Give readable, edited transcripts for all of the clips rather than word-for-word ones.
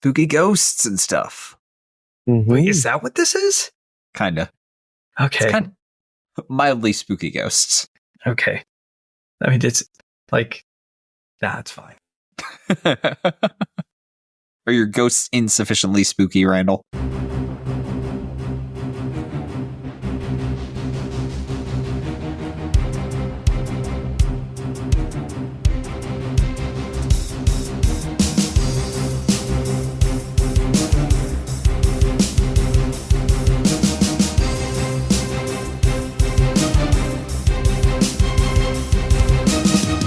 spooky ghosts and stuff. Mm-hmm. Wait, is that what this is? Kinda. Okay. It's kind of mildly spooky ghosts. Okay. I mean, it's like, nah, it's fine. Are your ghosts insufficiently spooky, Randall?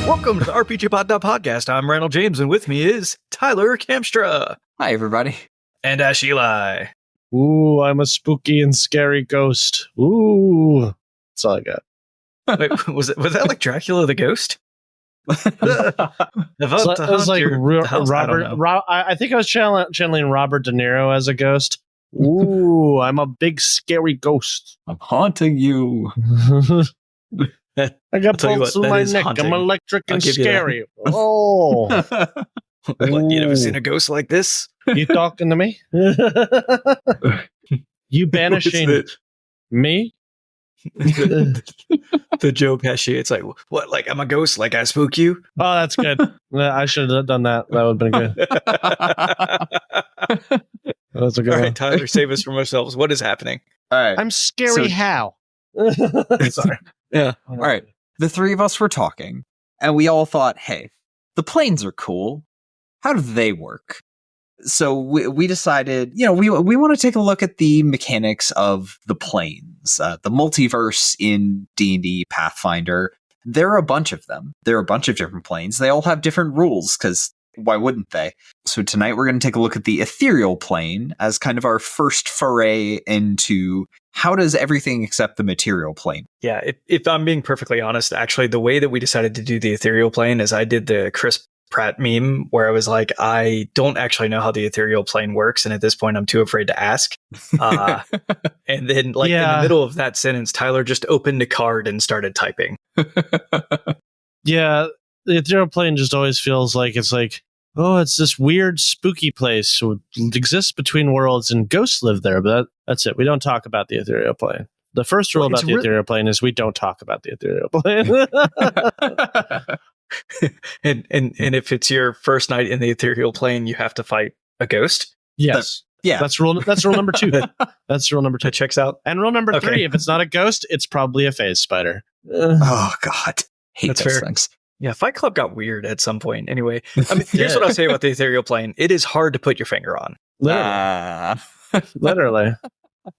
Welcome to the RPGBOT.Podcast. I'm Randall James, and with me is Tyler Kamstra. Hi, everybody. And Ash Eli. Ooh, I'm a spooky and scary ghost. Ooh. That's all I got. Wait, was that like Dracula the Ghost? It was like Robert. I think I was channeling Robert De Niro as a ghost. Ooh, I'm a big scary ghost. I'm haunting you. I got bolts in my neck. Haunting. I'm electric and I'll give you scary. Oh, What, you never seen a ghost like this? you talking to me? You banishing me? The Joe Pesci. It's like, what? Like, I'm a ghost? Like, I spook you? Oh, that's good. I should have done that. That would have been good. That's a good All one. right, Tyler, save us from ourselves. What is happening? All right. I'm scary. So- how? Sorry. Yeah. All right. The three of us were talking, and we all thought, hey, the planes are cool. How do they work? So we decided, we want to take a look at the mechanics of the planes, the multiverse in D&D Pathfinder. There are a bunch of them. There are a bunch of different planes. They all have different rules, because why wouldn't they? So tonight we're going to take a look at the Ethereal Plane as kind of our first foray into how does everything except the material plane. Yeah, if I'm being perfectly honest, actually, the way that we decided to do the Ethereal Plane is I did the Chris Pratt meme where I was like, I don't actually know how the Ethereal Plane works, and at this point I'm too afraid to ask. And then in the middle of that sentence, Tyler just opened a card and started typing. Yeah, the Ethereal Plane just always feels like it's like, oh, it's this weird, spooky place. So it exists between worlds and ghosts live there, but that's it. We don't talk about the Ethereal Plane. The first rule about the Ethereal Plane is we don't talk about the Ethereal Plane. and if it's your first night in the Ethereal Plane, you have to fight a ghost? Yes. That's rule number 2. That's rule number 2. That checks out. And rule number 3, if it's not a ghost, it's probably a phase spider. Oh, God. Hate That's those fair. things. Yeah, Fight Club got weird at some point. Anyway, I mean, here's what I'll say about the Ethereal Plane. It is hard to put your finger on. Literally.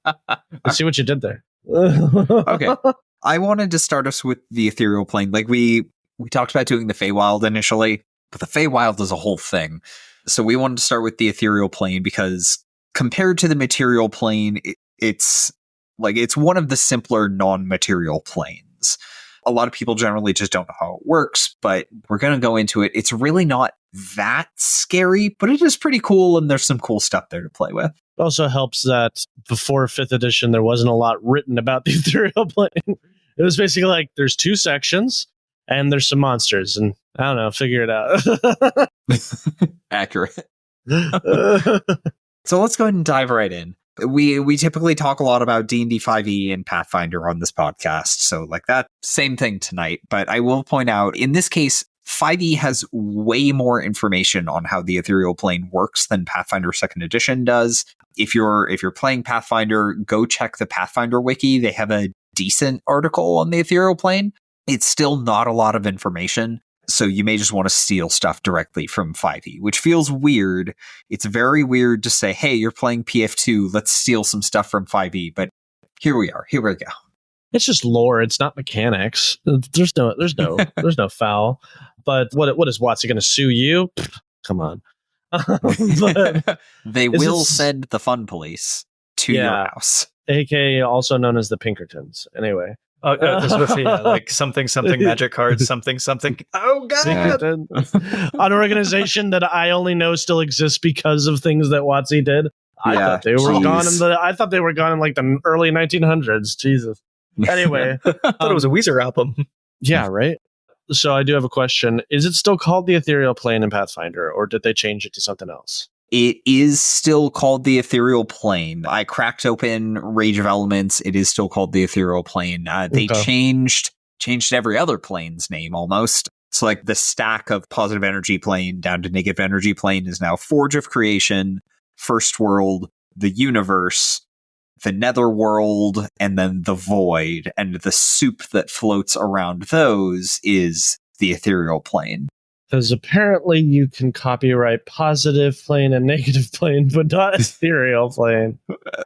I see what you did there. Okay. I wanted to start us with the Ethereal Plane. Like we talked about doing the Feywild initially, but the Feywild is a whole thing. So we wanted to start with the Ethereal Plane because compared to the material plane, it's one of the simpler non-material planes. A lot of people generally just don't know how it works, but we're going to go into it. It's really not that scary, but it is pretty cool, and there's some cool stuff there to play with. It also helps that before 5th edition, there wasn't a lot written about the Ethereal Plane. It was basically like, there's 2 sections, and there's some monsters, and I don't know, figure it out. Accurate. So let's go ahead and dive right in. We typically talk a lot about D&D 5e and Pathfinder on this podcast, so like that same thing tonight. But I will point out, in this case, 5e has way more information on how the Ethereal Plane works than Pathfinder 2nd Edition does. If you're playing Pathfinder, go check the Pathfinder wiki. They have a decent article on the Ethereal Plane. It's still not a lot of information, so you may just want to steal stuff directly from 5e, which feels weird. It's very weird to say, hey, you're playing PF2, let's steal some stuff from 5e, but here we are. Here we go. It's just lore. It's not mechanics. There's no foul. But what is Watsy going to sue you? Pfft, come on. They will send the fun police to your house. AKA also known as the Pinkertons. Anyway. Like something magic cards, something. Oh God! An organization that I only know still exists because of things that Watsy did. I thought they were gone I thought they were gone in like the early 1900s. Jesus. Anyway, I thought it was a Weezer album. Yeah, right. So I do have a question. Is it still called the Ethereal Plane in Pathfinder, or did they change it to something else? It is still called the Ethereal Plane. I cracked open Rage of Elements. It is still called the Ethereal Plane. They changed every other plane's name almost. So like the stack of positive energy plane down to negative energy plane is now Forge of Creation, First World, the Universe, the Netherworld, and then the Void. And the soup that floats around those is the Ethereal Plane. Because apparently you can copyright positive plane and negative plane, but not ethereal plane.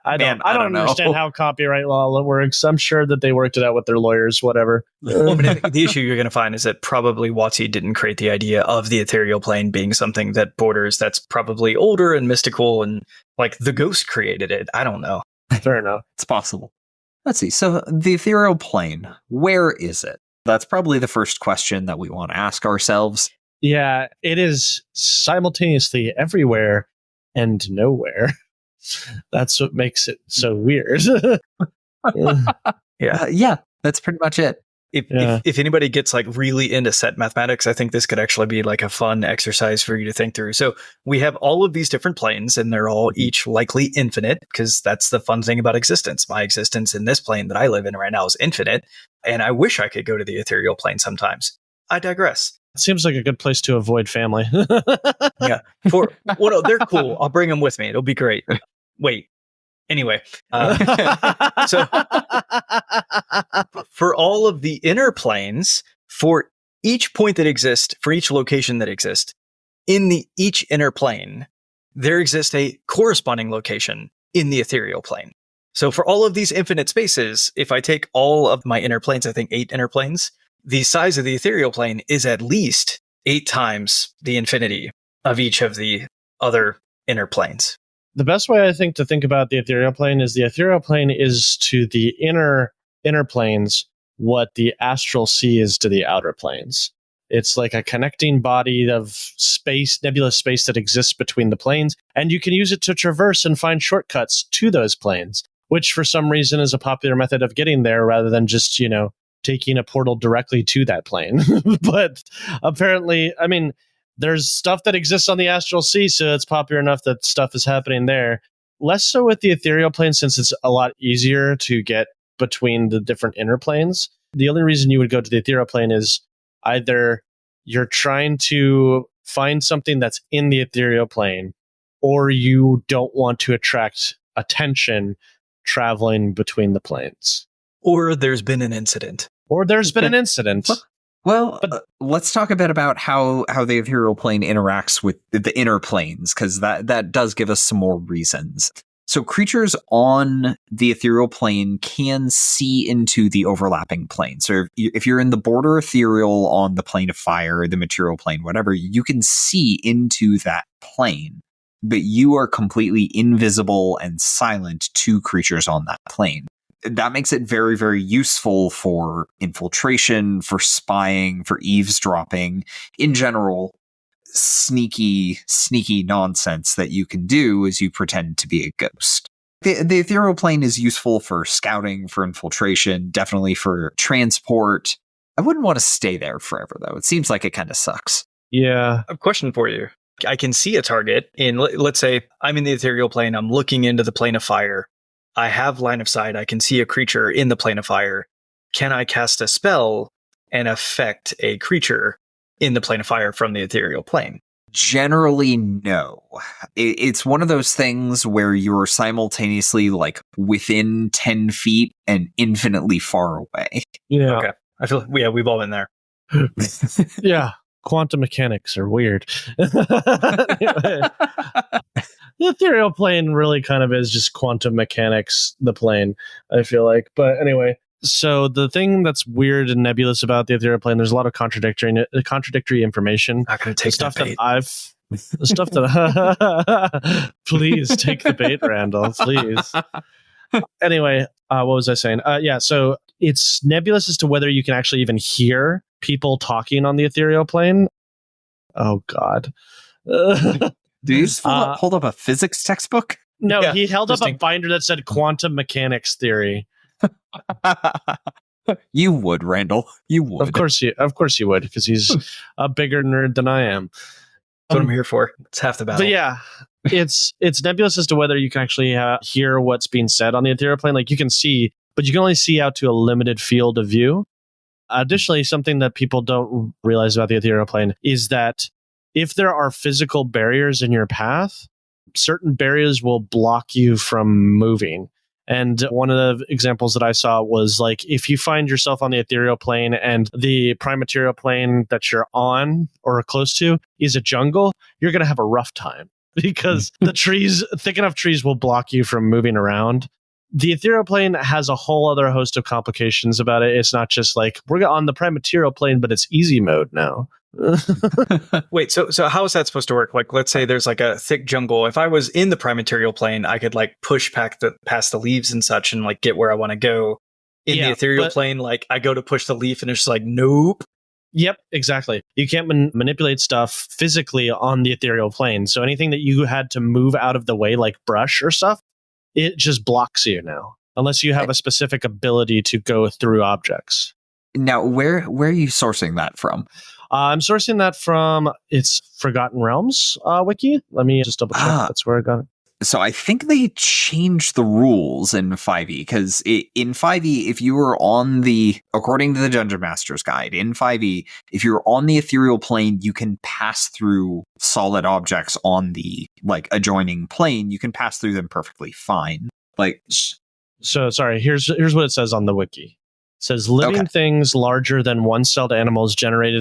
I don't understand how copyright law works. I'm sure that they worked it out with their lawyers, whatever. Well, I mean, the issue you're going to find is that probably WotC didn't create the idea of the ethereal plane being something that borders that's probably older and mystical, and like the ghost created it. I don't know. Fair enough. It's possible. Let's see. So the ethereal plane, where is it? That's probably the first question that we want to ask ourselves. Yeah, it is simultaneously everywhere and nowhere. That's what makes it so weird. Yeah, that's pretty much it. If anybody gets like really into set mathematics, I think this could actually be like a fun exercise for you to think through. So we have all of these different planes, and they're all each likely infinite, because that's the fun thing about existence. My existence in this plane that I live in right now is infinite, and I wish I could go to the ethereal plane sometimes. I digress. It seems like a good place to avoid family. Yeah. No, they're cool. I'll bring them with me. It'll be great. Wait. Anyway. So for all of the inner planes, for each point that exists, for each location that exists, in each inner plane, there exists a corresponding location in the ethereal plane. So for all of these infinite spaces, if I take all of my inner planes, I think 8 inner planes, the size of the ethereal plane is at least 8 times the infinity of each of the other inner planes. The best way I think to think about the ethereal plane is the ethereal plane is to the inner planes what the astral sea is to the outer planes. It's like a connecting body of space, nebulous space that exists between the planes, and you can use it to traverse and find shortcuts to those planes, which for some reason is a popular method of getting there rather than just, taking a portal directly to that plane. But apparently, I mean, there's stuff that exists on the astral sea, so it's popular enough that stuff is happening there. Less so with the ethereal plane, since it's a lot easier to get between the different inner planes. The only reason you would go to the ethereal plane is either you're trying to find something that's in the ethereal plane, or you don't want to attract attention traveling between the planes. Or there's been an incident. Well, let's talk a bit about how the ethereal plane interacts with the inner planes, because that does give us some more reasons. So creatures on the ethereal plane can see into the overlapping plane. So if you're in the border ethereal on the plane of fire, the material plane, whatever, you can see into that plane, but you are completely invisible and silent to creatures on that plane. That makes it very, very useful for infiltration, for spying, for eavesdropping, in general, sneaky nonsense that you can do as you pretend to be a ghost. The ethereal plane is useful for scouting, for infiltration, definitely for transport. I wouldn't want to stay there forever, though. It seems like it kind of sucks. Yeah. A question for you. I can see a target in, let's say I'm in the ethereal plane. I'm looking into the plane of fire. I have line of sight. I can see a creature in the plane of fire. Can I cast a spell and affect a creature in the plane of fire from the ethereal plane? Generally, no. It's one of those things where you're simultaneously like within 10 feet and infinitely far away. Yeah. Okay. I feel we've all been there. Yeah. Quantum mechanics are weird. The ethereal plane really kind of is just quantum mechanics, the plane, I feel like. But anyway, so the thing that's weird and nebulous about the ethereal plane, there's a lot of contradictory information. Not going to take stuff that bait. The stuff that please take the bait, Randall, please. Anyway, what was I saying? So it's nebulous as to whether you can actually even hear people talking on the ethereal plane. Oh God. Do you just hold up a physics textbook? No, yeah, he held up a binder that said quantum mechanics theory. You would, Randall. You would. Of course you would, because he's a bigger nerd than I am. That's what I'm here for. It's half the battle. But yeah, it's nebulous as to whether you can actually hear what's being said on the ethereal plane. Like you can see, but you can only see out to a limited field of view. Additionally, something that people don't realize about the ethereal plane is that if there are physical barriers in your path, certain barriers will block you from moving. And one of the examples that I saw was like, if you find yourself on the ethereal plane and the prime material plane that you're on or close to is a jungle, you're going to have a rough time because the trees, thick enough trees will block you from moving around. The ethereal plane has a whole other host of complications about it. It's not just like we're on the prime material plane, but it's easy mode now. Wait, so how is that supposed to work? Like, let's say there's like a thick jungle. If I was in the prime material plane, I could like push past the leaves and such and like get where I want to go. In the ethereal plane, like I go to push the leaf and it's just like, nope. Yep, exactly. You can't manipulate stuff physically on the ethereal plane. So anything that you had to move out of the way, like brush or stuff, it just blocks you now, unless you have a specific ability to go through objects. Now, where are you sourcing that from? I'm sourcing that from its Forgotten Realms wiki. Let me just double check. That's where I got it. So I think they changed the rules in 5e, because in 5e, if you were on according to the Dungeon Master's Guide, in 5e, if you're on the ethereal plane, you can pass through solid objects on the like adjoining plane. You can pass through them perfectly fine. Like, so sorry. Here's what it says on the wiki. It says living things larger than one-celled animals generate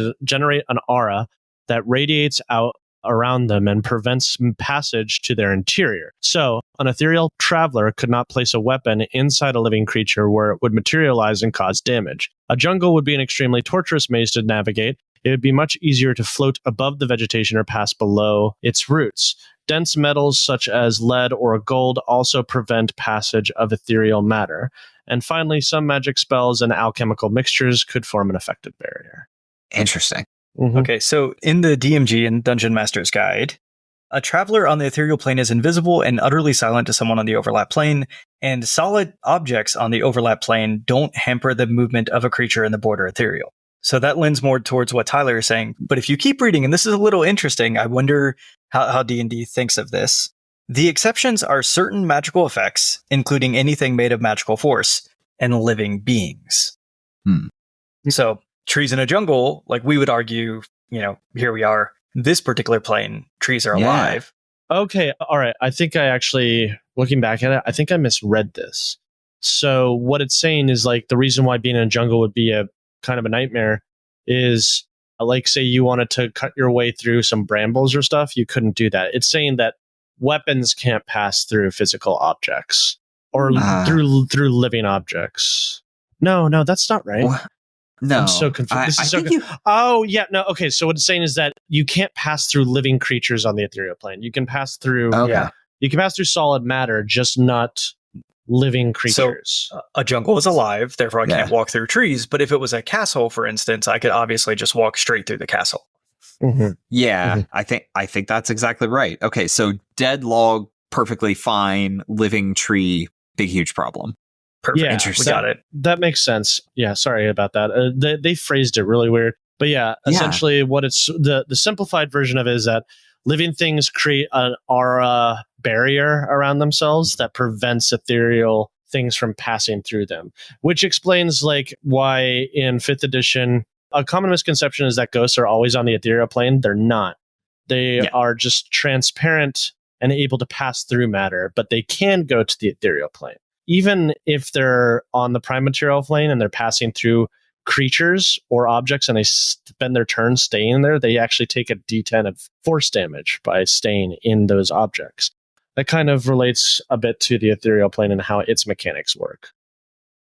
an aura that radiates out around them and prevents passage to their interior. So, an ethereal traveler could not place a weapon inside a living creature where it would materialize and cause damage. A jungle would be an extremely torturous maze to navigate. It would be much easier to float above the vegetation or pass below its roots. Dense metals such as lead or gold also prevent passage of ethereal matter. And finally, some magic spells and alchemical mixtures could form an effective barrier. Interesting. Mm-hmm. Okay, so in the DMG and Dungeon Master's Guide, a traveler on the ethereal plane is invisible and utterly silent to someone on the overlap plane, and solid objects on the overlap plane don't hamper the movement of a creature in the border ethereal. So that lends more towards what Tyler is saying. But if you keep reading, and this is a little interesting, I wonder how D&D thinks of this. The exceptions are certain magical effects, including anything made of magical force, and living beings. So trees in a jungle, like we would argue, here we are, this particular plane, trees are alive. Okay, all right. I think I actually, looking back at it, I think I misread this. So what it's saying is like the reason why being in a jungle would be a kind of a nightmare is like, say you wanted to cut your way through some brambles or stuff, you couldn't do that. It's saying that weapons can't pass through physical objects or through living objects. No, that's not right. No, I'm so confused. Okay. So what it's saying is that you can't pass through living creatures on the ethereal plane. You can pass through. You can pass through solid matter, just not living creatures. So a jungle is alive, therefore I can't walk through trees. But if it was a castle, for instance, I could obviously just walk straight through the castle. Mm-hmm. Yeah, mm-hmm. I think that's exactly right. Okay, so dead log, perfectly fine. Living tree, big huge problem. Perfect. Yeah, Interesting. We got it. That makes sense. Yeah, sorry about that. They phrased it really weird. But essentially what it's the simplified version of it is that living things create an aura barrier around themselves that prevents ethereal things from passing through them, which explains like why in 5th edition, a common misconception is that ghosts are always on the ethereal plane. They're not. They are just transparent and able to pass through matter, but they can go to the ethereal plane. Even if they're on the prime material plane and they're passing through creatures or objects and they spend their turn staying there, they actually take a D10 of force damage by staying in those objects. That kind of relates a bit to the ethereal plane and how its mechanics work.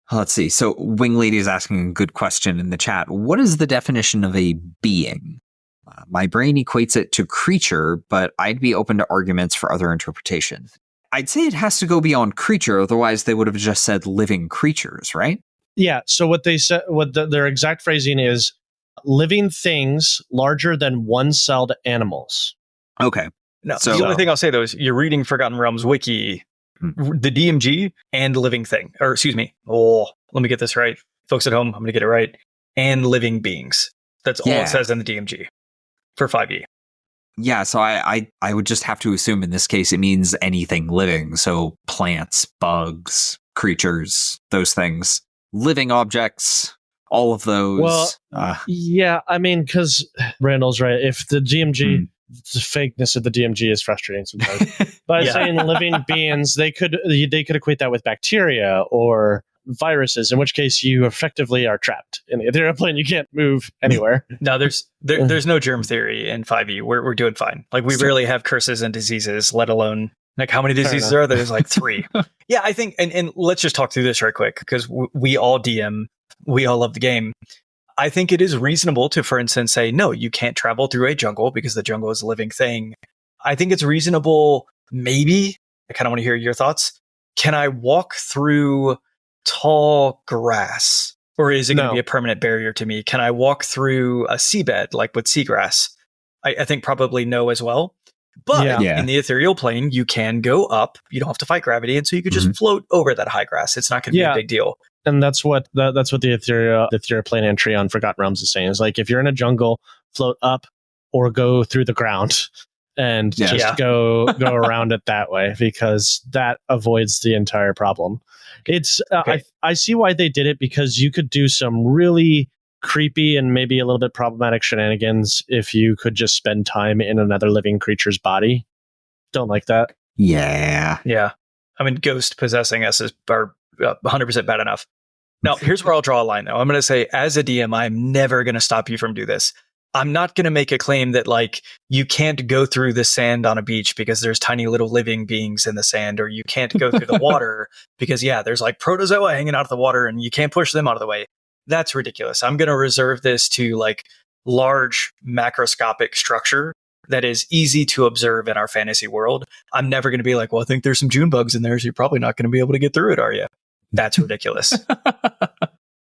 Let's see. So Wing Lady is asking a good question in the chat. What is the definition of a being? My brain equates it to creature, but I'd be open to arguments for other interpretations. I'd say it has to go beyond creature, otherwise they would have just said living creatures, right? Yeah, so what they said, their exact phrasing is living things larger than one-celled animals. Okay. No, so the only thing I'll say, though, is you're reading Forgotten Realms wiki, the DMG and living thing. Or, excuse me. Let me get this right. Folks at home, I'm going to get it right. And living beings. That's all it says in the DMG for 5e. Yeah, so I would just have to assume in this case it means anything living. So plants, bugs, creatures, those things, living objects, all of those. Well, yeah, I mean, because Randall's right. If the DMG, the fakeness of the DMG is frustrating sometimes. By saying living beings, they could equate that with bacteria or viruses, in which case you effectively are trapped in the Ethereal Plane. You can't move anywhere. No, there's no germ theory in 5e. We're doing fine. Like, we rarely have curses and diseases, let alone, like, how many diseases are there? There's like 3. Yeah, I think, and let's just talk through this right quick, because we all DM, we all love the game. I think it is reasonable to, for instance, say, no, you can't travel through a jungle because the jungle is a living thing. I think it's reasonable, maybe, I kind of want to hear your thoughts. Can I walk through tall grass, or is it going to be a permanent barrier to me? Can I walk through a seabed like with seagrass? I think probably no as well. But in the ethereal plane, you can go up. You don't have to fight gravity, and so you could just float over that high grass. It's not going to be a big deal. And that's what the Ethereal Plane entry on Forgotten Realms is saying. Is like, if you're in a jungle, float up or go through the ground and just go around it that way, because that avoids the entire problem. It's I see why they did it, because you could do some really creepy and maybe a little bit problematic shenanigans if you could just spend time in another living creature's body. Don't like that. Yeah. I mean, ghost possessing us are 100% bad enough. Now, here's where I'll draw a line, though. I'm going to say, as a DM, I'm never going to stop you from doing this. I'm not going to make a claim that, like, you can't go through the sand on a beach because there's tiny little living beings in the sand, or you can't go through the water because, there's like protozoa hanging out of the water and you can't push them out of the way. That's ridiculous. I'm going to reserve this to, like, large macroscopic structure that is easy to observe in our fantasy world. I'm never going to be like, well, I think there's some June bugs in there, so you're probably not going to be able to get through it, are you? That's ridiculous.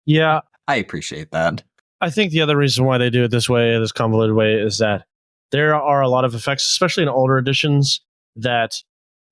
Yeah. I appreciate that. I think the other reason why they do it this way, this convoluted way, is that there are a lot of effects, especially in older editions, that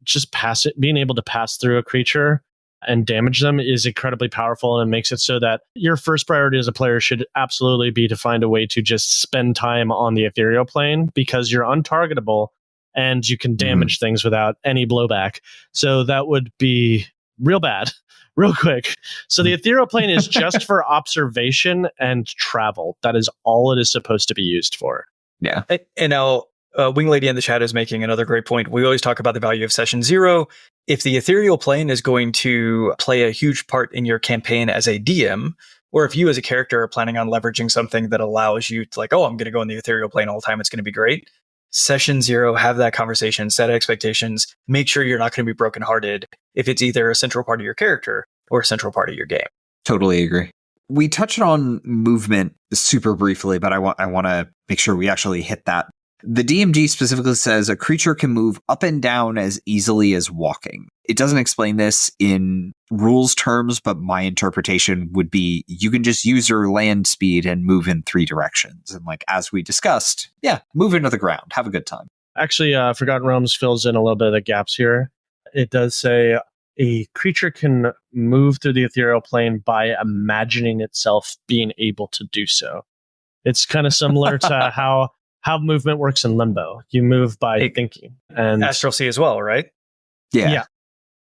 just being able to pass through a creature and damage them is incredibly powerful, and makes it so that your first priority as a player should absolutely be to find a way to just spend time on the ethereal plane, because you're untargetable and you can damage things without any blowback. So that would be real bad. Real quick. So the ethereal plane is just for observation and travel. That is all it is supposed to be used for. Yeah. And now, Wing Lady in the chat is making another great point. We always talk about the value of session 0. If the ethereal plane is going to play a huge part in your campaign as a DM, or if you as a character are planning on leveraging something that allows you to, like, oh, I'm going to go in the ethereal plane all the time, it's going to be great. Session 0, have that conversation, set expectations, make sure you're not going to be brokenhearted if it's either a central part of your character or a central part of your game. Totally agree. We touched on movement super briefly, but I want to make sure we actually hit that. The DMG specifically says a creature can move up and down as easily as walking. It doesn't explain this in rules terms, but my interpretation would be you can just use your land speed and move in 3 directions. And, like, as we discussed, move into the ground, have a good time. Actually, Forgotten Realms fills in a little bit of the gaps here. It does say a creature can move through the ethereal plane by imagining itself being able to do so. It's kind of similar to how movement works in Limbo. You move by thinking. And Astral Sea as well, right? Yeah.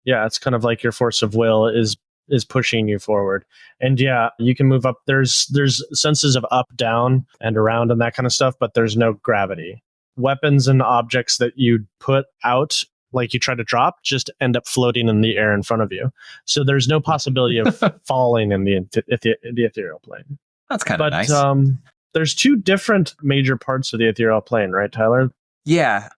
It's kind of like your force of will is pushing you forward. And you can move up. There's senses of up, down, and around and that kind of stuff, but there's no gravity. Weapons and objects that you put out, like you try to drop, just end up floating in the air in front of you. So there's no possibility of falling in the ethereal plane. That's kind of nice. There's 2 different major parts of the ethereal plane, right, Tyler? Yeah.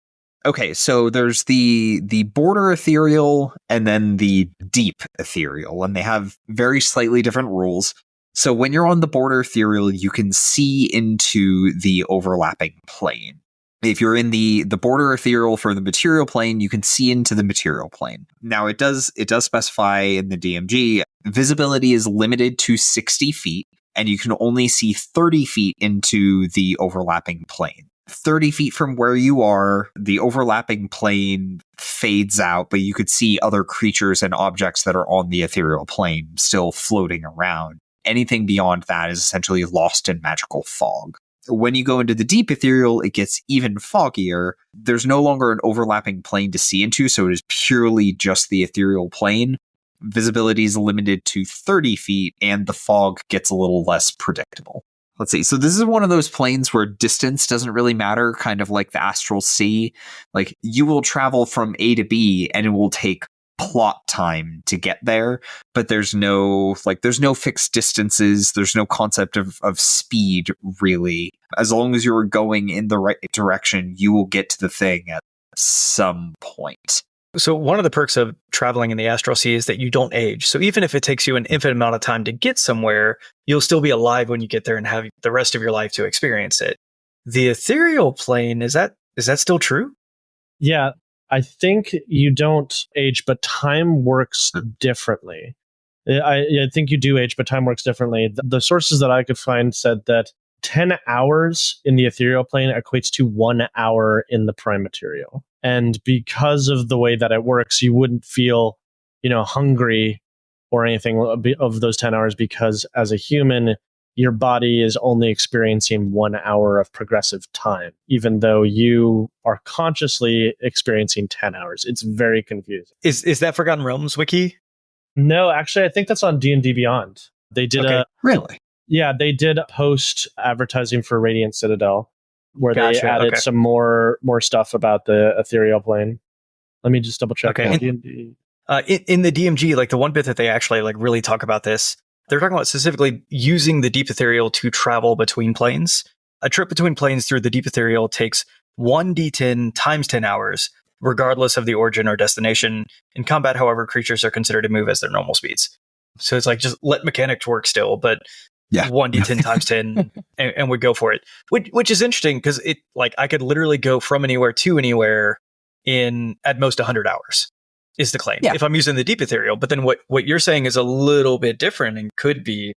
Okay, so there's the border ethereal and then the deep ethereal, and they have very slightly different rules. So when you're on the border ethereal, you can see into the overlapping plane. If you're in the border ethereal for the material plane, you can see into the material plane. Now, it does specify in the DMG, visibility is limited to 60 feet, and you can only see 30 feet into the overlapping plane. 30 feet from where you are, the overlapping plane fades out, but you could see other creatures and objects that are on the ethereal plane still floating around. Anything beyond that is essentially lost in magical fog. When you go into the deep ethereal, it gets even foggier. There's no longer an overlapping plane to see into, so it is purely just the ethereal plane. Visibility is limited to 30 feet, and the fog gets a little less predictable. Let's see. So this is one of those planes where distance doesn't really matter, kind of like the astral sea. Like, you will travel from A to B, and it will take plot time to get there, but there's no fixed distances. There's no concept of speed, really. As long as you're going in the right direction, you will get to the thing at some point. So one of the perks of traveling in the astral sea is that you don't age. So even if it takes you an infinite amount of time to get somewhere, you'll still be alive when you get there and have the rest of your life to experience it. The ethereal plane, is that still true? Yeah, I think you don't age, but time works differently. I think you do age, but time works differently. The sources that I could find said that 10 hours in the ethereal plane equates to 1 hour in the prime material. And because of the way that it works, you wouldn't feel, hungry or anything of those 10 hours, because as a human, your body is only experiencing 1 hour of progressive time, even though you are consciously experiencing 10 hours. It's very confusing. Is that Forgotten Realms wiki? No, actually, I think that's on D&D Beyond. They did Really? Yeah, they did post advertising for Radiant Citadel, where they added some more stuff about the ethereal plane. Let me just double check. Okay. D&D. In the DMG, like the one bit that they actually really talk about this, they're talking about specifically using the deep ethereal to travel between planes. A trip between planes through the deep ethereal takes 1d10 times 10 hours, regardless of the origin or destination. In combat, however, creatures are considered to move as their normal speeds. So it's like, just let mechanics work still, but 1d10 times 10 and we go for it. Which is interesting, because I could literally go from anywhere to anywhere in at most 100 hours. Is the claim, if I'm using the deep ethereal. But then what you're saying is a little bit different and could be.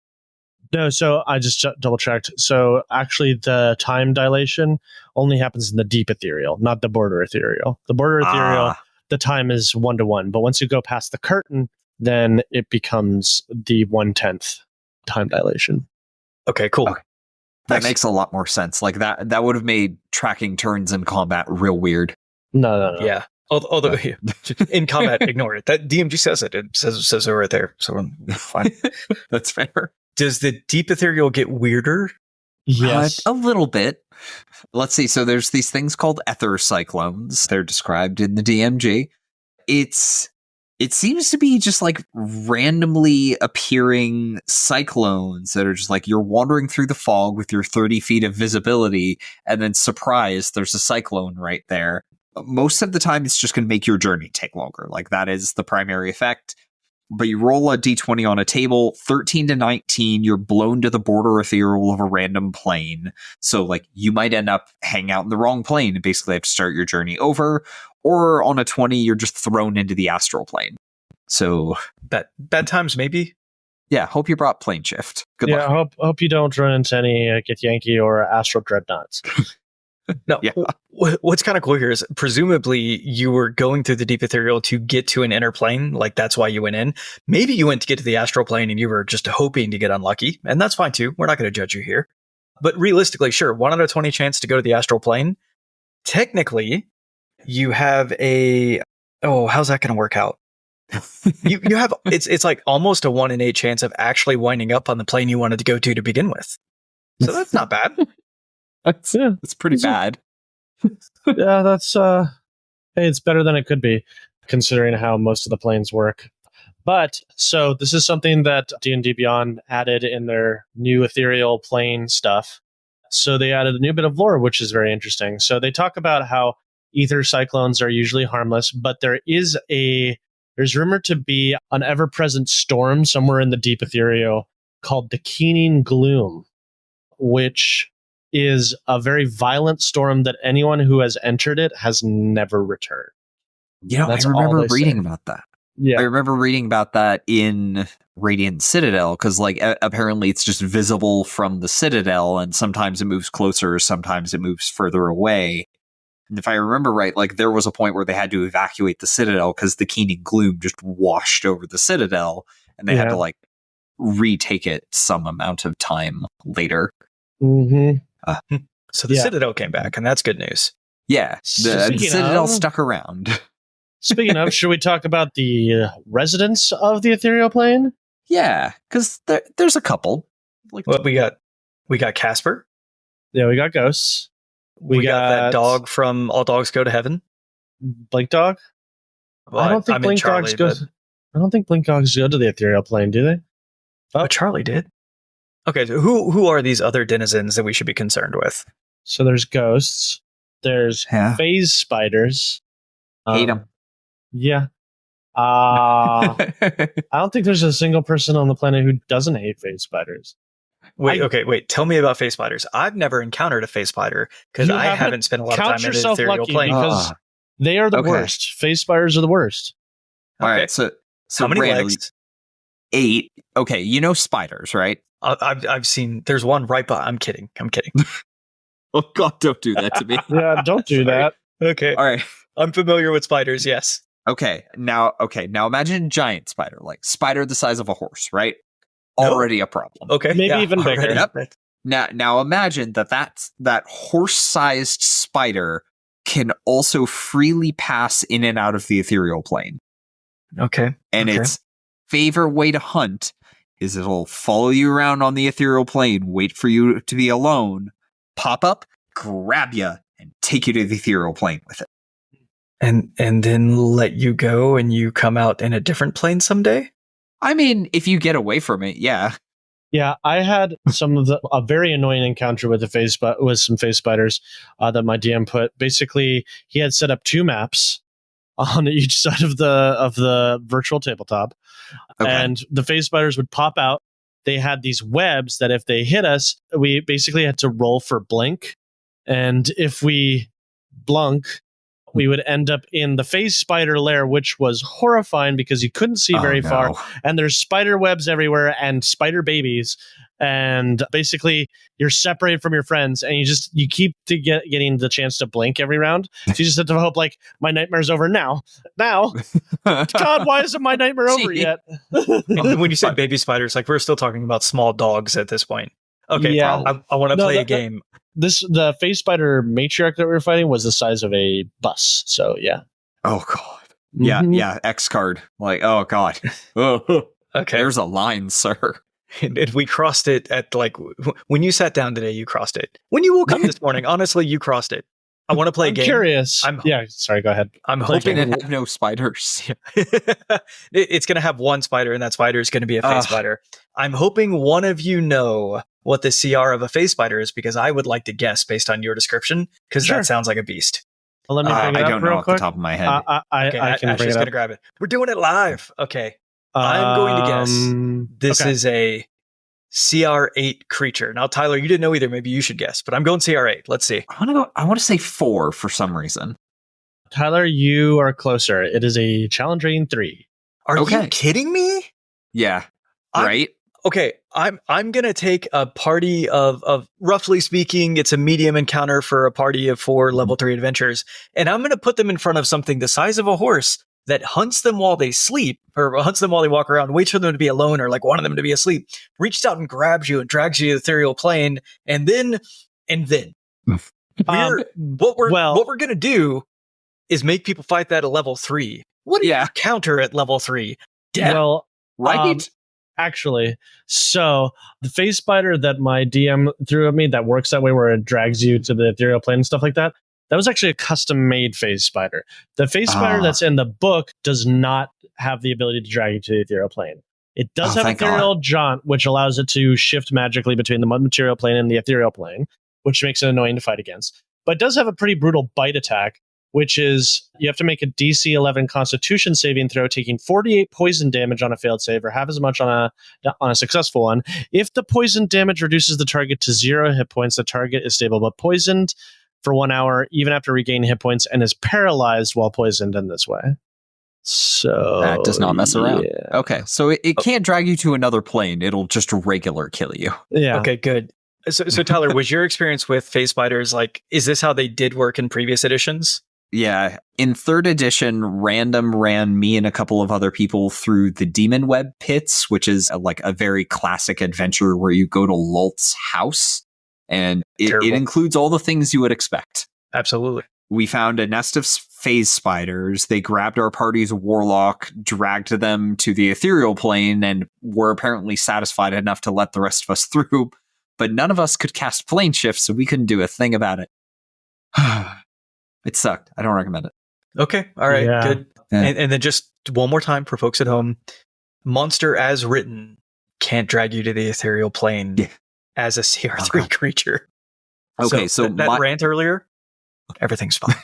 No, so I just double checked. So actually the time dilation only happens in the deep ethereal, not the border ethereal. The border ethereal, the time is 1-to-1. But once you go past the curtain, then it becomes the 1/10 time dilation. Okay, cool. Okay. That makes a lot more sense. Like that would have made tracking turns in combat real weird. No. Yeah. Although in combat, ignore it. That DMG says it. It says it right there. So I'm fine. That's fair. Does the deep ethereal get weirder? Yes. A little bit. Let's see. So there's these things called ether cyclones. They're described in the DMG. It seems to be just like randomly appearing cyclones that are just like, you're wandering through the fog with your 30 feet of visibility, and then surprise, there's a cyclone right there. Most of the time, it's just going to make your journey take longer. Like, that is the primary effect. But you roll a d20 on a table, 13 to 19, you're blown to the border ethereal of a random plane. So, like, you might end up hanging out in the wrong plane and basically have to start your journey over. Or on a 20, you're just thrown into the astral plane. So... Bad times, maybe? Yeah, hope you brought plane shift. Good luck. Yeah, hope you don't run into any Githyanki or astral dreadnoughts. No, what's kind of cool here is presumably you were going through the deep ethereal to get to an inner plane. Like, that's why you went in. Maybe you went to get to the astral plane and you were just hoping to get unlucky. And that's fine too. We're not going to judge you here. But realistically, sure, 1 out of 20 chance to go to the astral plane. Technically, you have how's that going to work out? you have, it's like almost a 1 in 8 chance of actually winding up on the plane you wanted to go to begin with. So that's not bad. It's pretty bad. Yeah, that's hey, it's better than it could be, considering how most of the planes work. But so this is something that D&D Beyond added in their new ethereal plane stuff. So they added a new bit of lore, which is very interesting. So they talk about how ether cyclones are usually harmless, but there's rumored to be an ever-present storm somewhere in the deep ethereal called the Keening Gloom, which is a very violent storm that anyone who has entered it has never returned. I remember reading about that. Yeah. I remember reading about that in Radiant Citadel, because apparently it's just visible from the Citadel, and sometimes it moves closer, sometimes it moves further away. And if I remember right, there was a point where they had to evacuate the Citadel because the Keening Gloom just washed over the Citadel, and they had to retake it some amount of time later. Mm-hmm. So the Citadel came back, and that's good news. Yeah, the Citadel stuck around. Speaking of, should we talk about the residents of the Ethereal Plane? Yeah, because there's a couple. Well, we got Casper. Yeah, we got ghosts. We got that dog from All Dogs Go to Heaven. Blink Dog? Well, I don't think Blink Dogs go. I don't think Blink Dogs go to the Ethereal Plane, do they? Oh, Charlie did. Okay, so who are these other denizens that we should be concerned with? So there's ghosts. There's phase spiders. Hate them. Yeah. I don't think there's a single person on the planet who doesn't hate phase spiders. Wait. Tell me about phase spiders. I've never encountered a phase spider because I haven't spent a lot of time in the Ethereal Plane. Because they are the worst. Phase spiders are the worst. All right, so how many legs? 8. Okay, you know spiders, right? I've seen. There's one right by. I'm kidding. Oh God, don't do that to me. Yeah, don't do that. Okay. All right. I'm familiar with spiders. Yes. Okay. Now imagine a giant spider, like spider the size of a horse, right? Already a problem. Okay. Maybe even bigger. Yep. Now imagine that horse-sized spider can also freely pass in and out of the ethereal plane. Okay. And its favorite way to hunt is it'll follow you around on the ethereal plane, wait for you to be alone, pop up, grab you, and take you to the ethereal plane with it. And then let you go and you come out in a different plane someday? I mean, if you get away from it, yeah. Yeah, I had a very annoying encounter with some phase spiders that my DM put. Basically, he had set up 2 maps on each side of the virtual tabletop, and the phase spiders would pop out. They had these webs that if they hit us, we basically had to roll for blink, and if we blunk, we would end up in the phase spider lair, which was horrifying because you couldn't see very far. And there's spider webs everywhere and spider babies. And basically, you're separated from your friends, and you keep getting the chance to blink every round. So you just have to hope, like, my nightmare's over now. God, why isn't my nightmare over yet? When you say baby spiders, like, we're still talking about small dogs at this point. Okay, yeah. I want to play a game. The phase spider matriarch that we were fighting was the size of a bus. So yeah. Oh God. Yeah. X card. Like, oh God. Okay. There's a line, sir. And we crossed it at when you sat down today, you crossed it. When you woke up this morning, honestly, you crossed it. I want to play a game. Curious. Sorry, go ahead. I'm hoping it have no spiders. It's going to have one spider, and that spider is going to be a phase spider. I'm hoping one of you know what the CR of a phase spider is, because I would like to guess based on your description, because that sounds like a beast. Well, let me bring it up. I don't know off the top of my head. I can bring it up. Gonna grab it. We're doing it live. Okay. I'm going to guess this is a CR8 creature. Now, Tyler, you didn't know either. Maybe you should guess, but I'm going CR8. Let's see. I want to say 4 for some reason. Tyler, you are closer. It is a challenge rating 3. Are you kidding me? Yeah. Right? Okay, I'm gonna take a party of roughly speaking, it's a medium encounter for a party of 4 level 3 adventurers, and I'm gonna put them in front of something the size of a horse that hunts them while they sleep, or hunts them while they walk around, waits for them to be alone, or like one of them to be asleep, reaches out and grabs you and drags you to the ethereal plane, and then what we're gonna do is make people fight that at level 3. What do you counter at level 3? Death. Well, right. Actually, so the phase spider that my DM threw at me that works that way, where it drags you to the ethereal plane and stuff like that, that was actually a custom-made phase spider. The phase spider that's in the book does not have the ability to drag you to the ethereal plane. It does have ethereal jaunt, which allows it to shift magically between the material plane and the ethereal plane, which makes it annoying to fight against. But it does have a pretty brutal bite attack, which is you have to make a DC 11 Constitution saving throw, taking 48 poison damage on a failed save, or half as much on a successful one. If the poison damage reduces the target to 0 hit points, the target is stable but poisoned for 1 hour, even after regaining hit points, and is paralyzed while poisoned in this way. So that does not mess around. Yeah. Okay, so it can't drag you to another plane. It'll just regular kill you. Yeah. Okay, good. So Tyler, was your experience with phase spiders is this how they did work in previous editions? Yeah. In 3rd edition, Random ran me and a couple of other people through the Demon Web pits, which is a very classic adventure where you go to Lult's house And it Terrible. includes all the things you would expect. Absolutely. We found a nest of phase spiders. They grabbed our party's warlock, dragged them to the ethereal plane, and were apparently satisfied enough to let the rest of us through. But none of us could cast plane shift, so we couldn't do a thing about it. It sucked. I don't recommend it. Okay. All right. Yeah. Good. Yeah. And then just one more time for folks at home. Monster as written can't drag you to the ethereal plane as a CR3 creature. Okay, so that rant earlier, everything's fine.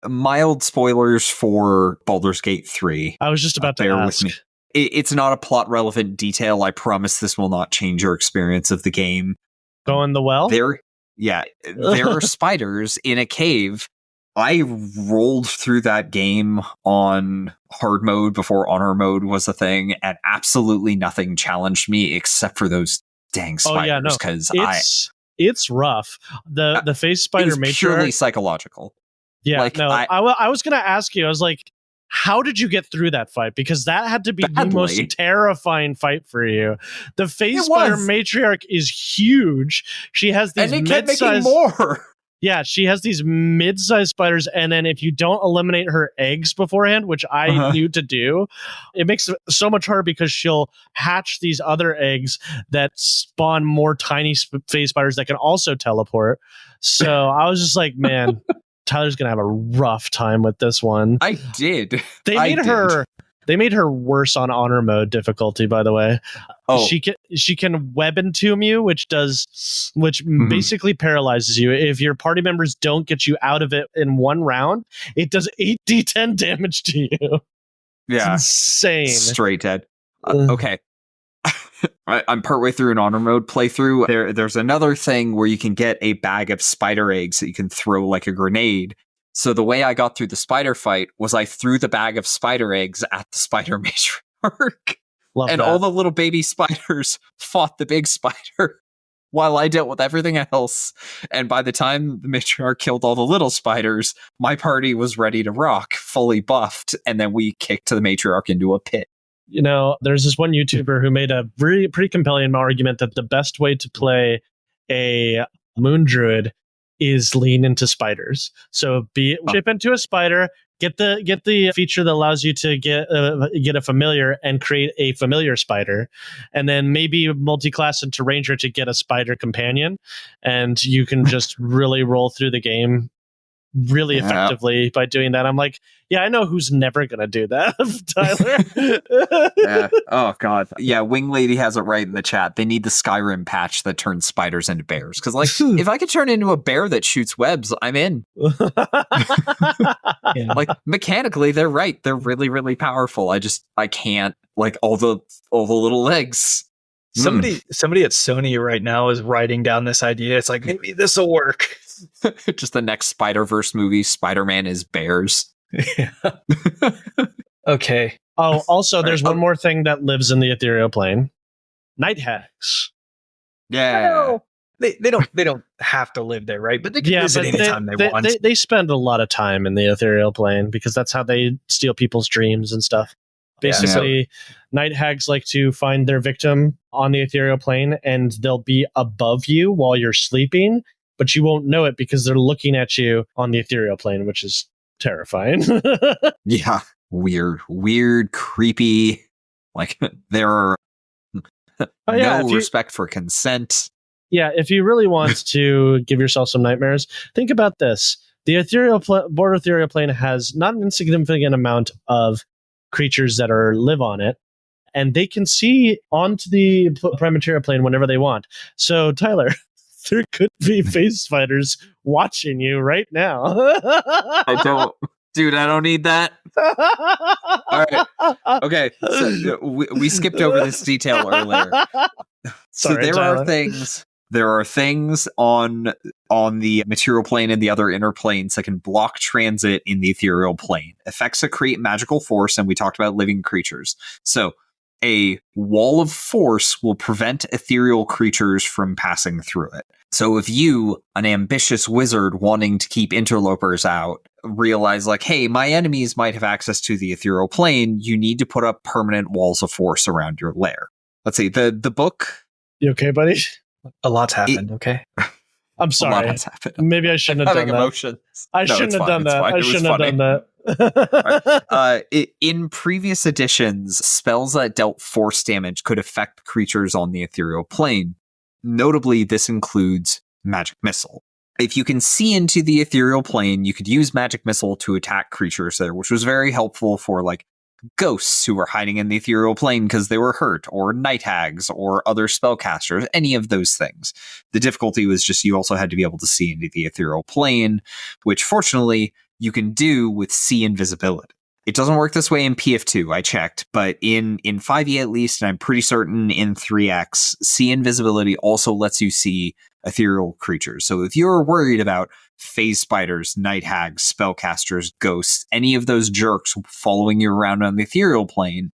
Mild spoilers for Baldur's Gate 3. I was just about to Bear ask. with me. It's not a plot relevant detail. I promise this will not change your experience of the game. Go in the well? There are spiders in a cave. I rolled through that game on hard mode before honor mode was a thing, and absolutely nothing challenged me except for those dang spiders. Because it's rough. The face spider it was purely psychological. Yeah, like, I was going to ask you. I was like, how did you get through that fight? Because that had to be the most terrifying fight for you. The face spider matriarch is huge. She has these and it kept making mid-sized more. Yeah, she has these mid-sized spiders, and then if you don't eliminate her eggs beforehand, which I knew to do, it makes it so much harder because she'll hatch these other eggs that spawn more tiny phase spiders that can also teleport. So I was just like, man, Tyler's gonna have a rough time with this one. I did. They made her worse on honor mode difficulty, by the way. Oh. She can web entomb you, which basically paralyzes you. If your party members don't get you out of it in one round, it does 8d10 damage to you. Yeah. It's insane. Straight dead. Okay. I'm partway through an honor mode playthrough. There's another thing where you can get a bag of spider eggs that you can throw like a grenade. So the way I got through the spider fight was I threw the bag of spider eggs at the spider matriarch. And all the little baby spiders fought the big spider while I dealt with everything else. And by the time the matriarch killed all the little spiders, my party was ready to rock, fully buffed. And then we kicked the matriarch into a pit. You know, there's this one YouTuber who made a pretty compelling argument that the best way to play a moon druid is lean into spiders. So chip into a spider, get the feature that allows you to get a familiar and create a familiar spider, and then maybe multi-class into ranger to get a spider companion, and you can just really roll through the game really effectively by doing that. I'm like, yeah, I know who's never gonna do that, Tyler. Yeah. Oh god. Yeah, Wing Lady has it right in the chat. They need the Skyrim patch that turns spiders into bears. Because like, if I could turn into a bear that shoots webs, I'm in. Yeah. Like mechanically, they're right. They're really, really powerful. I can't like all the little legs. Somebody at Sony right now is writing down this idea. It's like, maybe this will work. Just the next Spider-Verse movie, Spider-Man is bears. Yeah. Okay. Oh, also, there's one more thing that lives in the ethereal plane: night hags. Yeah. They don't have to live there, right? But they can visit anytime they want. They spend a lot of time in the ethereal plane because that's how they steal people's dreams and stuff. Basically, night hags like to find their victim on the ethereal plane, and they'll be above you while you're sleeping, but you won't know it because they're looking at you on the ethereal plane, which is terrifying. Yeah. Weird, creepy. Like, there are no respect for consent. Yeah, if you really want to give yourself some nightmares, think about this. The border ethereal plane has not an insignificant amount of creatures that live on it, and they can see onto the prime material plane whenever they want. So, Tyler, there could be face spiders watching you right now. I don't need that. All right. Okay. So we skipped over this detail earlier. Sorry, There are things on the material plane and the other inner planes that can block transit in the ethereal plane. Effects that create magical force, and we talked about living creatures. So a wall of force will prevent ethereal creatures from passing through it. So if you, an ambitious wizard wanting to keep interlopers out, realize like, hey, my enemies might have access to the ethereal plane, you need to put up permanent walls of force around your lair. Let's see, the book... You okay, buddy? A lot's happened, okay? I'm sorry. A lot has happened. Maybe I shouldn't have done that. Emotions. I shouldn't have done that. I shouldn't have done that. In previous editions, spells that dealt force damage could affect creatures on the ethereal plane. Notably, this includes Magic Missile. If you can see into the ethereal plane, you could use Magic Missile to attack creatures there, which was very helpful for like ghosts who were hiding in the ethereal plane because they were hurt, or night hags, or other spellcasters, any of those things. The difficulty was just you also had to be able to see into the ethereal plane, which fortunately you can do with see invisibility. It doesn't work this way in PF2, I checked, but in 5e at least, and I'm pretty certain in 3x, see invisibility also lets you see ethereal creatures. So if you're worried about phase spiders, night hags, spellcasters, ghosts, any of those jerks following you around on the ethereal plane,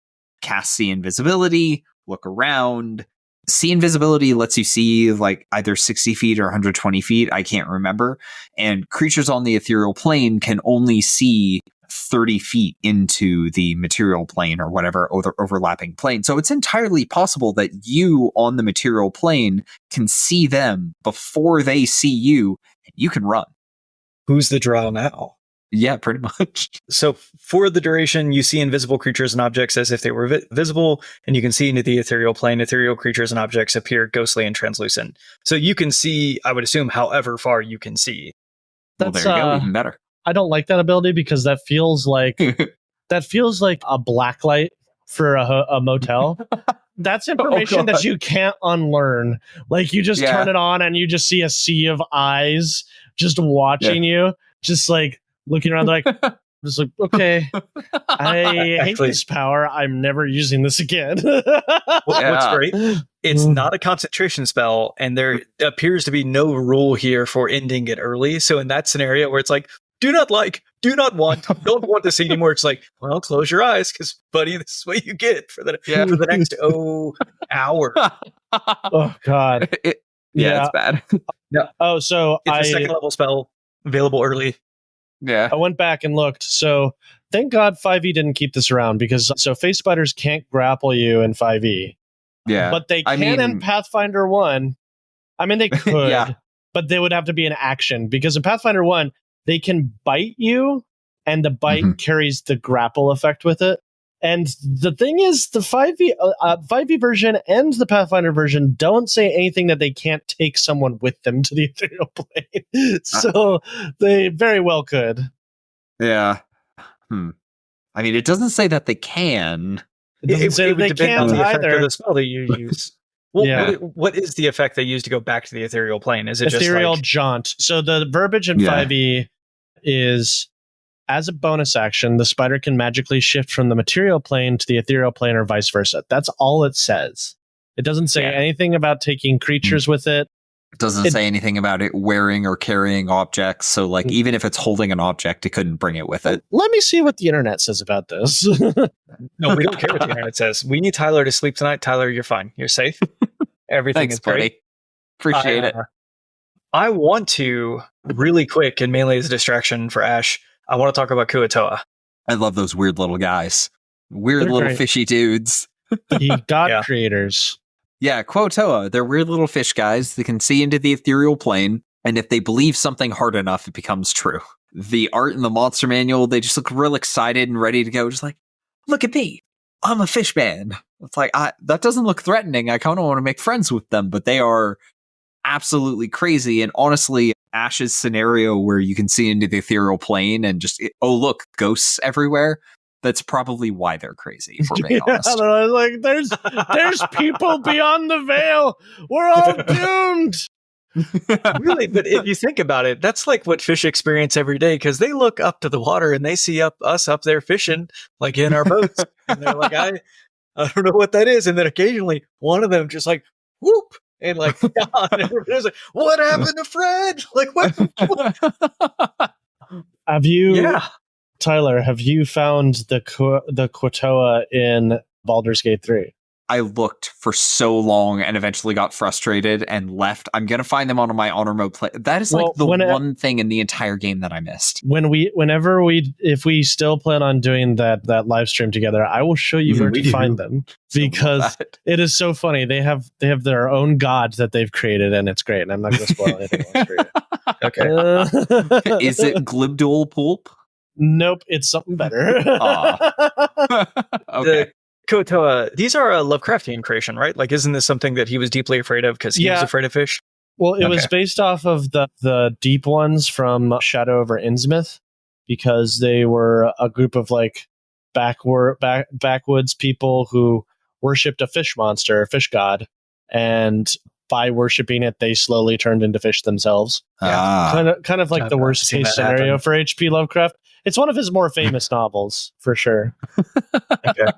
cast see invisibility, look around. See invisibility lets you see like either 60 feet or 120 feet, I can't remember, and creatures on the ethereal plane can only see 30 feet into the material plane or whatever overlapping plane. So it's entirely possible that you on the material plane can see them before they see you, and you can run. Who's the draw now? Yeah, pretty much. So for the duration, you see invisible creatures and objects as if they were visible, and you can see into the ethereal plane. Ethereal creatures and objects appear ghostly and translucent. So you can see, I would assume, however far you can see. Well, there you go, even better. I don't like that ability because that feels like a black light for a motel. That's information that you can't unlearn. Like you just turn it on and you just see a sea of eyes just watching you, just like looking around like, just like, okay, I hate this power. I'm never using this again. What's great, it's not a concentration spell, and there appears to be no rule here for ending it early. So in that scenario where it's like, do not want, don't want to see anymore, it's like, well, close your eyes, because buddy, this is what you get for the next hour. Oh God. It's bad. No. Oh, so it's a second level spell available early. Yeah. I went back and looked. So thank God 5e didn't keep this around, because so face spiders can't grapple you in 5e. Yeah. But they can in Pathfinder 1. I mean, they could, but they would have to be an action, because in Pathfinder 1, they can bite you, and the bite carries the grapple effect with it. And the thing is, the 5e version and the Pathfinder version don't say anything that they can't take someone with them to the ethereal plane. So they very well could. Yeah. I mean, it doesn't say that they can. It doesn't say that they can't either. Of the spell that you use. Well, what is the effect they use to go back to the ethereal plane? Is it ethereal just like jaunt? So the verbiage in 5e is, as a bonus action, the spider can magically shift from the material plane to the ethereal plane or vice versa. That's all it says. It doesn't say anything about taking creatures with it. It doesn't say anything about it wearing or carrying objects. So, like, even if it's holding an object, it couldn't bring it with it. Let me see what the internet says about this. No, we don't care what the internet says. We need Tyler to sleep tonight. Tyler, you're fine. You're safe. Everything is great. Appreciate it. I want to, really quick, and mainly as a distraction for Ash, I want to talk about Kuatoa. I love those weird little guys. They're little fishy dudes. The god creators. Yeah, Kuatoa. They're weird little fish guys that can see into the ethereal plane, and if they believe something hard enough, it becomes true. The art in the monster manual, they just look real excited and ready to go. Just like, look at me. I'm a fish man. It's like, that doesn't look threatening. I kind of want to make friends with them, but they are absolutely crazy. And honestly, Ash's scenario where you can see into the ethereal plane and just, look, ghosts everywhere. That's probably why they're crazy, if we're being honest. Like, there's people beyond the veil. We're all doomed. Really, but if you think about it, that's like what fish experience every day, because they look up to the water and they see us up there fishing, like in our boats. And they're like, I don't know what that is. And then occasionally one of them just like, whoop. And like, and everybody's like, what happened to Fred? Like, what? Have you, Tyler, have you found the Kuatoa in Baldur's Gate 3? I looked for so long and eventually got frustrated and left. I'm going to find them on my honor mode play. That is like the one thing in the entire game that I missed. If we still plan on doing that live stream together, I will show you where to find them, because it is so funny. They have their own god that they've created, and it's great. And I'm not going to spoil anything else for you. Okay. Is it Glibdol Pulp? Nope, it's something better. Okay. Kotoa, these are a Lovecraftian creation, right? Like, isn't this something that he was deeply afraid of because he was afraid of fish? Well, it was based off of the deep ones from Shadow over Innsmouth, because they were a group of like backwoods people who worshipped a fish monster, a fish god, and by worshipping it, they slowly turned into fish themselves. Kind of like the worst case scenario for H.P. Lovecraft. It's one of his more famous novels, for sure. Okay.